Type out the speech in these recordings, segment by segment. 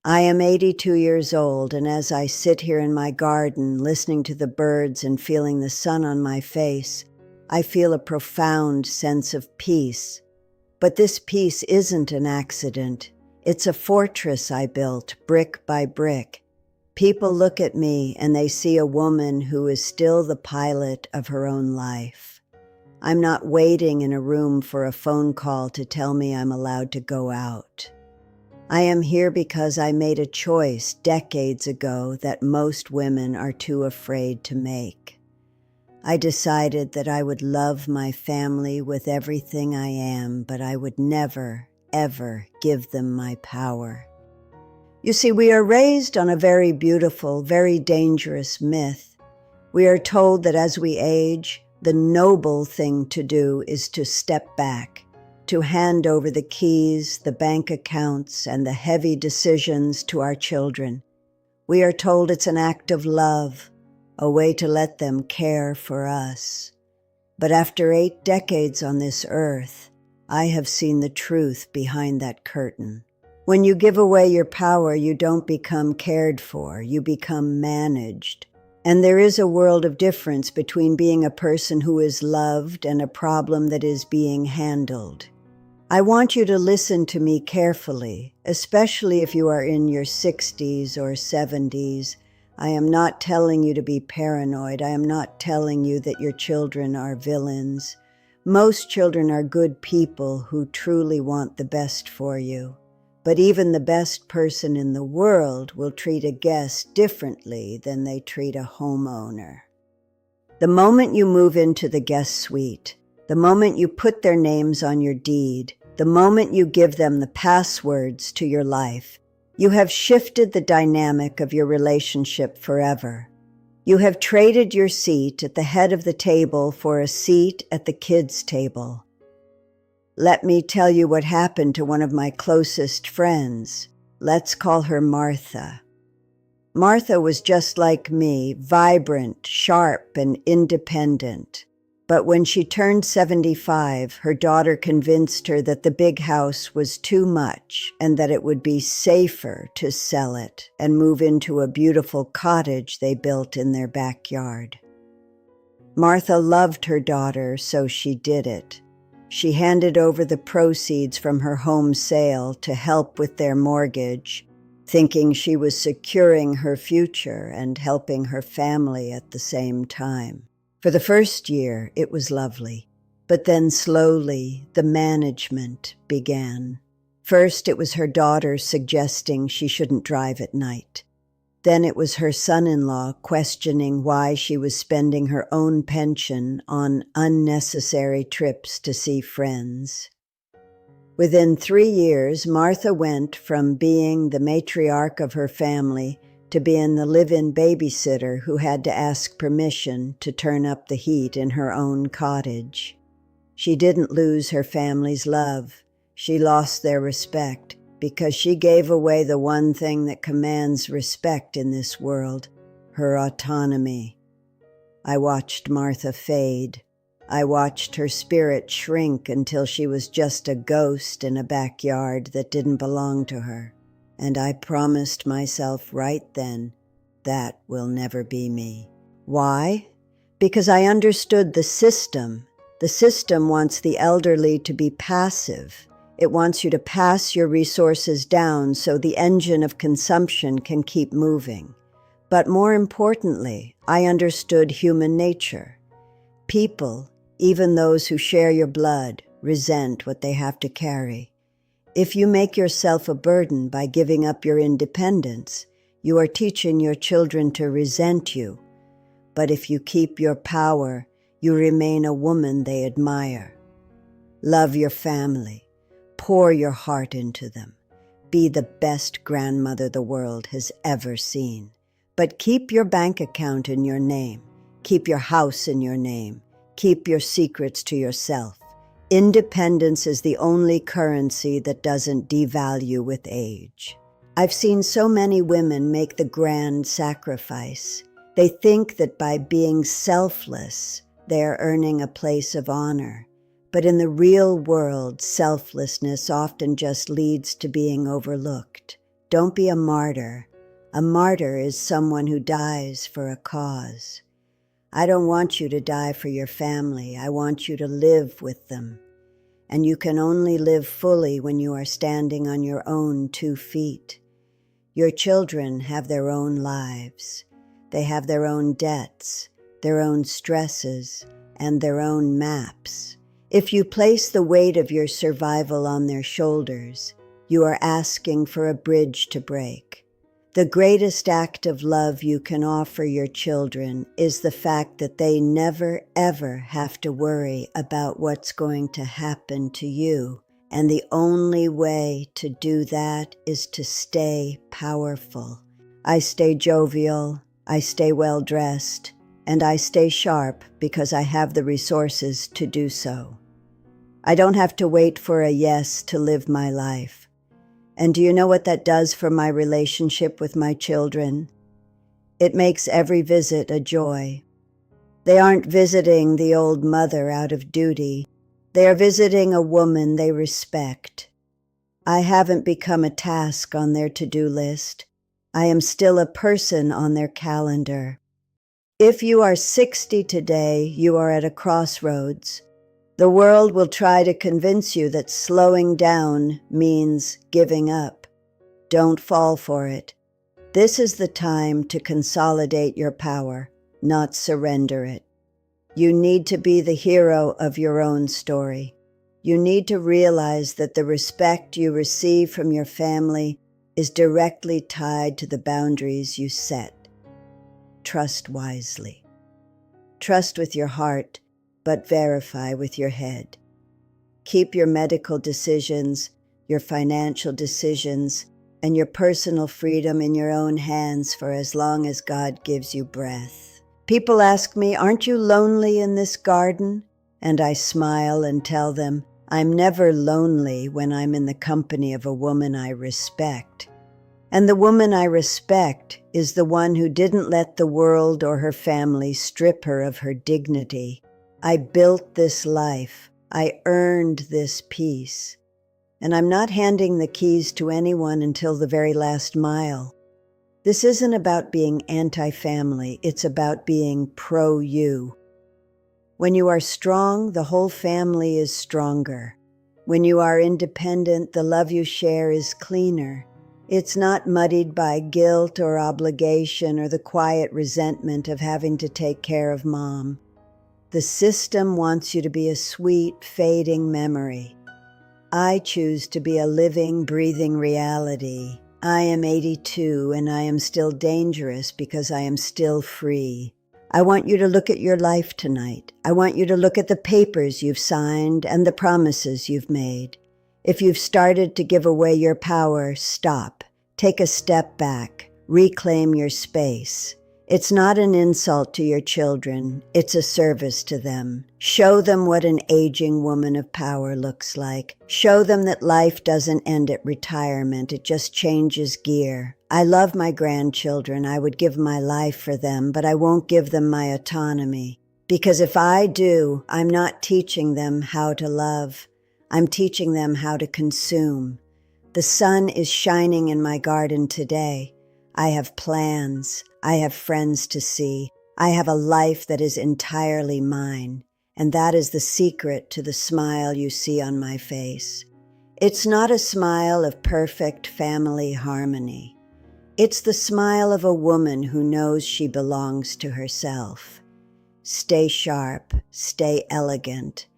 I am 82 years old, and as I sit here in my garden, listening to the birds and feeling the sun on my face, I feel a profound sense of peace. But this peace isn't an accident. It's a fortress I built, brick by brick. People look at me and they see a woman who is still the pilot of her own life. I'm not waiting in a room for a phone call to tell me I'm allowed to go out. I am here because I made a choice decades ago that most women are too afraid to make. I decided that I would love my family with everything I am, but I would never, ever give them my power. You see, we are raised on a very beautiful, very dangerous myth. We are told that as we age, the noble thing to do is to step back, to hand over the keys, the bank accounts, and the heavy decisions to our children. We are told it's an act of love, a way to let them care for us. But after 8 decades on this earth, I have seen the truth behind that curtain. When you give away your power, you don't become cared for, you become managed. And there is a world of difference between being a person who is loved and a problem that is being handled. I want you to listen to me carefully, especially if you are in your 60s or 70s. I am not telling you to be paranoid. I am not telling you that your children are villains. Most children are good people who truly want the best for you. But even the best person in the world will treat a guest differently than they treat a homeowner. The moment you move into the guest suite, the moment you put their names on your deed, the moment you give them the passwords to your life, you have shifted the dynamic of your relationship forever. You have traded your seat at the head of the table for a seat at the kids' table. Let me tell you what happened to one of my closest friends. Let's call her Martha. Martha was just like me, vibrant, sharp, and independent. But when she turned 75, her daughter convinced her that the big house was too much and that it would be safer to sell it and move into a beautiful cottage they built in their backyard. Martha loved her daughter, so she did it. She handed over the proceeds from her home sale to help with their mortgage, thinking she was securing her future and helping her family at the same time. For the first year, it was lovely, but then slowly the management began. First, it was her daughter suggesting she shouldn't drive at night. Then it was her son-in-law questioning why she was spending her own pension on unnecessary trips to see friends. Within 3 years, Martha went from being the matriarch of her family to being the live-in babysitter who had to ask permission to turn up the heat in her own cottage. She didn't lose her family's love. She lost their respect because she gave away the one thing that commands respect in this world, her autonomy. I watched Martha fade. I watched her spirit shrink until she was just a ghost in a backyard that didn't belong to her. And I promised myself right then, that will never be me. Why? Because I understood the system. The system wants the elderly to be passive. It wants you to pass your resources down so the engine of consumption can keep moving. But more importantly, I understood human nature. People, even those who share your blood, resent what they have to carry. If you make yourself a burden by giving up your independence, you are teaching your children to resent you. But if you keep your power, you remain a woman they admire. Love your family. Pour your heart into them. Be the best grandmother the world has ever seen. But keep your bank account in your name. Keep your house in your name. Keep your secrets to yourself. Independence is the only currency that doesn't devalue with age. I've seen so many women make the grand sacrifice. They think that by being selfless, they are earning a place of honor. But in the real world, selflessness often just leads to being overlooked. Don't be a martyr. A martyr is someone who dies for a cause. I don't want you to die for your family. I want you to live with them. And you can only live fully when you are standing on your own 2 feet. Your children have their own lives. They have their own debts, their own stresses, and their own maps. If you place the weight of your survival on their shoulders, you are asking for a bridge to break. The greatest act of love you can offer your children is the fact that they never, ever have to worry about what's going to happen to you. And the only way to do that is to stay powerful. I stay jovial, I stay well-dressed, and I stay sharp because I have the resources to do so. I don't have to wait for a yes to live my life. And do you know what that does for my relationship with my children? It makes every visit a joy. They aren't visiting the old mother out of duty. They are visiting a woman they respect. I haven't become a task on their to-do list. I am still a person on their calendar. If you are 60 today, you are at a crossroads. The world will try to convince you that slowing down means giving up. Don't fall for it. This is the time to consolidate your power, not surrender it. You need to be the hero of your own story. You need to realize that the respect you receive from your family is directly tied to the boundaries you set. Trust wisely. Trust with your heart, but verify with your head. Keep your medical decisions, your financial decisions, and your personal freedom in your own hands for as long as God gives you breath. People ask me, "Aren't you lonely in this garden?" And I smile and tell them, I'm never lonely when I'm in the company of a woman I respect. And the woman I respect is the one who didn't let the world or her family strip her of her dignity. I built this life. I earned this peace. And I'm not handing the keys to anyone until the very last mile. This isn't about being anti-family. It's about being pro-you. When you are strong, the whole family is stronger. When you are independent, the love you share is cleaner. It's not muddied by guilt or obligation or the quiet resentment of having to take care of mom. The system wants you to be a sweet, fading memory. I choose to be a living, breathing reality. I am 82 and I am still dangerous because I am still free. I want you to look at your life tonight. I want you to look at the papers you've signed and the promises you've made. If you've started to give away your power, stop. Take a step back. Reclaim your space. It's not an insult to your children. It's a service to them. Show them what an aging woman of power looks like. Show them that life doesn't end at retirement. It just changes gear. I love my grandchildren. I would give my life for them, but I won't give them my autonomy. Because if I do, I'm not teaching them how to love. I'm teaching them how to consume. The sun is shining in my garden today. I have plans. I have friends to see. I have a life that is entirely mine. And that is the secret to the smile you see on my face. It's not a smile of perfect family harmony. It's the smile of a woman who knows she belongs to herself. Stay sharp, stay elegant,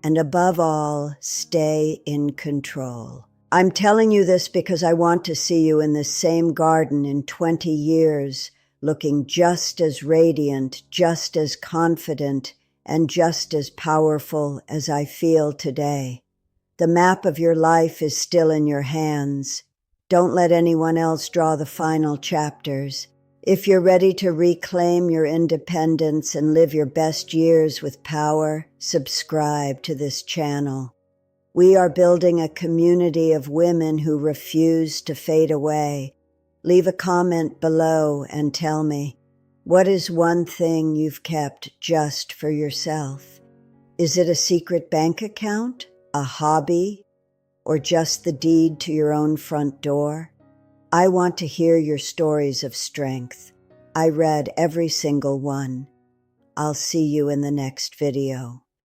and above all, stay in control. I'm telling you this because I want to see you in the same garden in 20 years, looking just as radiant, just as confident, and just as powerful as I feel today. The map of your life is still in your hands. Don't let anyone else draw the final chapters. If you're ready to reclaim your independence and live your best years with power, subscribe to this channel. We are building a community of women who refuse to fade away. Leave a comment below and tell me, what is one thing you've kept just for yourself? Is it a secret bank account, a hobby, or just the deed to your own front door? I want to hear your stories of strength. I read every single one. I'll see you in the next video.